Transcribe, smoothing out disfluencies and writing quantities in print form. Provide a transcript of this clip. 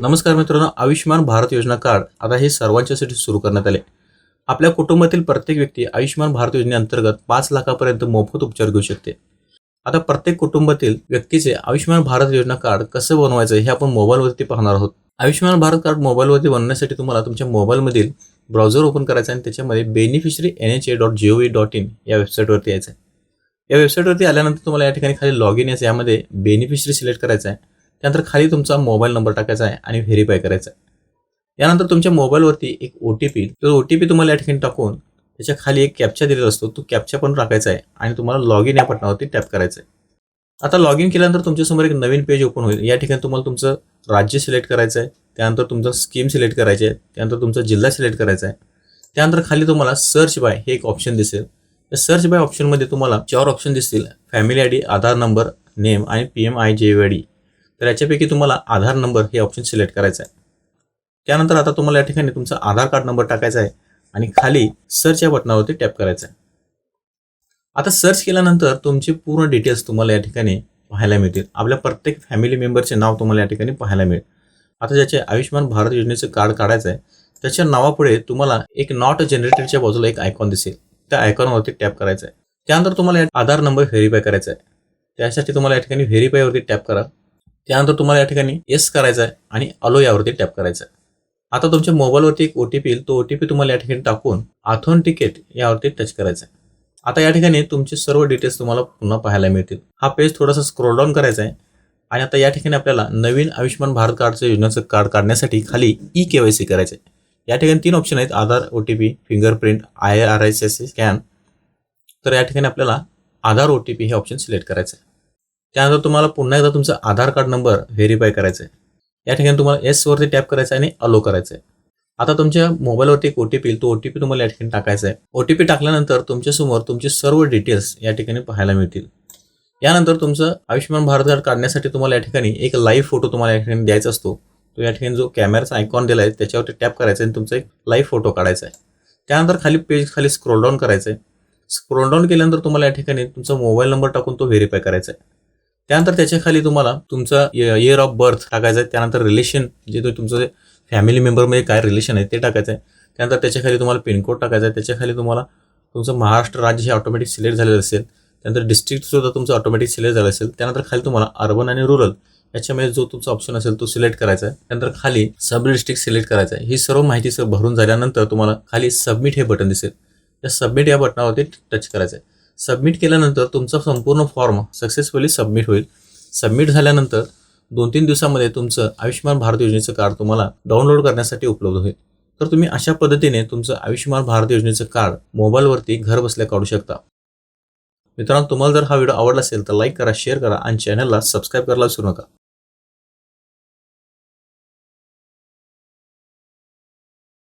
नमस्कार मित्रांनो, आयुष्यमान भारत योजना कार्ड आता हे सर्वांच्यासाठी सुरू करण्यात आले. आपल्या कुटुंबातील प्रत्येक व्यक्ती आयुष्यमान भारत योजनेअंतर्गत 5 लाखापर्यंत मोफत उपचार घेऊ शकते. आता प्रत्येक कुटुंबातील व्यक्तीचे आयुष्यमान भारत योजना कार्ड कसं बनवायचं हे आपण मोबाईलवरती पाहणार आहोत. आयुष्यमान भारत कार्ड मोबाईलवरती बनवण्यासाठी तुम्हाला तुमच्या मोबाईलमधील ब्राउझर ओपन करायचा आणि त्याच्यामध्ये beneficiary.nha.gov.in या वेबसाईटवरती यायचं आहे. या वेबसाईटवरती आल्यानंतर तुम्हाला या ठिकाणी खाली लॉग इन यायचं, यामध्ये बेनिफिशरी सिलेक्ट करायचा आहे. त्यानंतर खाली तुमचा मोबाईल नंबर टाकायचा आहे आणि व्हेरीफाय करायचा आहे. यानंतर तुमच्या मोबाईलवरती एक OTP तुम्हाला या ठिकाणी टाकून त्याच्या खाली एक कॅप्चा दिलेला असतो, तो कॅप्चा पण टाकायचा आहे आणि तुम्हाला लॉग इन या बटनावरती टॅप करायचं आहे. आता लॉग इन केल्यानंतर तुमच्यासमोर एक नवीन पेज ओपन होईल. या ठिकाणी तुम्हाला तुमचं राज्य सिलेक्ट करायचं आहे, त्यानंतर तुमचं स्कीम सिलेक्ट करायची आहे, त्यानंतर तुमचा जिल्हा सिलेक्ट करायचा आहे. त्यानंतर खाली तुम्हाला सर्च बाय हे एक ऑप्शन दिसेल. या सर्च बाय ऑप्शनमध्ये तुम्हाला 4 ऑप्शन दिसतील: फॅमिली ID, आधार नंबर, नेम आणि PMIJAD. तर याच्यापैकी तुम्हाला आधार नंबर हे ऑप्शन सिलेक्ट करायचं आहे. त्यानंतर आता तुम्हाला या ठिकाणी तुमचा आधार कार्ड नंबर टाकायचा आहे आणि खाली सर्च या बटनावरती टॅप करायचं आहे. आता सर्च केल्यानंतर तुमचे पूर्ण डिटेल्स तुम्हाला या ठिकाणी पाहायला मिळतील. आपल्या प्रत्येक फॅमिली मेंबरचे नाव तुम्हाला या ठिकाणी पाहायला मिळेल. आता ज्याचे आयुष्यमान भारत योजनेचं कार्ड काढायचं आहे त्याच्या नावापुढे तुम्हाला एक नॉट जनरेटेडच्या बाजूला एक आयकॉन दिसेल. त्या आयकॉनवरती टॅप करायचं आहे. त्यानंतर तुम्हाला आधार नंबर व्हेरीफाय करायचा आहे. त्यासाठी तुम्हाला या ठिकाणी व्हेरीफायवरती टॅप करा. त्यानंतर तुम्हाला या ठिकाणी येस करायचं आहे आणि अलो यावरती टॅप करायचं आहे. आता तुमच्या मोबाईलवरती एक OTP येईल. तो OTP तुम्हाला या ठिकाणी टाकून ऑथेंटिकेट यावरती टच करायचं आहे. आता या ठिकाणी तुमचे सर्व डिटेल्स तुम्हाला पुन्हा पाहायला मिळतील. हा पेज थोडासा स्क्रोल डाऊन करायचा आहे आणि आता या ठिकाणी आपल्याला नवीन आयुष्यमान भारत कार्डचं योजनेचं कार्ड काढण्यासाठी खाली KYC करायचं आहे. या ठिकाणी 3 ऑप्शन आहेत: आधार, OTP, फिंगरप्रिंट, IRIS स्कॅन. तर या ठिकाणी आपल्याला आधार OTP हे ऑप्शन सिलेक्ट करायचं आहे. त्यानंतर तुम्हाला पुन्हा एकदा तुमचा आधार कार्ड नंबर व्हेरीफाय करायचा आहे. या ठिकाणी तुम्हाला येस वरती टॅप करायचं आहे आणि अलो करायचं आहे. आता तुमच्या मोबाईलवरती एक OTP येईल. तो OTP तुम्हाला या ठिकाणी टाकायचा आहे. OTP टाकल्यानंतर तुमच्यासमोर तुमचे सर्व डिटेल्स या ठिकाणी पाहायला मिळतील. यानंतर तुमचं आयुष्यमान भारत कार्ड काढण्यासाठी तुम्हाला या ठिकाणी एक लाईव्ह फोटो तुम्हाला या ठिकाणी द्यायचा असतो. तो या ठिकाणी जो कॅमेराचा आयकॉन दिला आहे त्याच्यावरती टॅप करायचा आणि तुमचा एक लाईव्ह फोटो काढायचा आहे. त्यानंतर खाली पेज खाली स्क्रोल डाऊन करायचं आहे. स्क्रोल डाऊन केल्यानंतर तुम्हाला या ठिकाणी तुमचा मोबाईल नंबर टाकून तो व्हेरीफाय करायचा आहे. त्यानंतर त्याच्या खाली तुम्हाला तुमचा इयर ऑफ बर्थ टाकायचं आहे. त्यानंतर रिलेशन जे तुमचं फॅमिली मेंबरमध्ये काय रिलेशन आहे ते टाकायचं आहे. त्यानंतर त्याच्या खाली तुम्हाला पिनकोड टाकायचा आहे. त्याच्या खाली तुम्हाला तुमचं महाराष्ट्र राज्य हे ऑटोमॅटिक सिलेक्ट झालेलं असेल. त्यानंतर डिस्ट्रिक्ट सुद्धा तुमचं ऑटोमॅटिक सिलेक्ट झालं असेल. त्यानंतर खाली तुम्हाला अर्बन आणि रुरल याच्यामध्ये जो तुमचा ऑप्शन असेल तो सिलेक्ट करायचा आहे. त्यानंतर खाली सब डिस्ट्रिक्ट सिलेक्ट करायचा आहे. ही सर्व माहिती भरून झाल्यानंतर तुम्हाला खाली सबमिट हे बटन दिसेल. त्या सबमिट या बटनावरती टच करायचं आहे. सबमिट केल्यानंतर तुमचा संपूर्ण फॉर्म सक्सेसफुली सबमिट होईल. सबमिट झाल्यानंतर 2-3 दिवसामध्ये तुमचं आयुष्यमान भारत योजनेचं कार्ड तुम्हाला डाउनलोड करण्यासाठी उपलब्ध होईल. तर तुम्ही अशा पद्धतीने तुमचं आयुष्यमान भारत योजनेचं कार्ड मोबाईलवरती घर बसल्या काढू शकता. मित्रांनो, तुम्हाला जर हा व्हिडिओ आवडला असेल तर लाईक करा, शेअर करा आणि चॅनलला सबस्क्राईब करायला विसरू नका.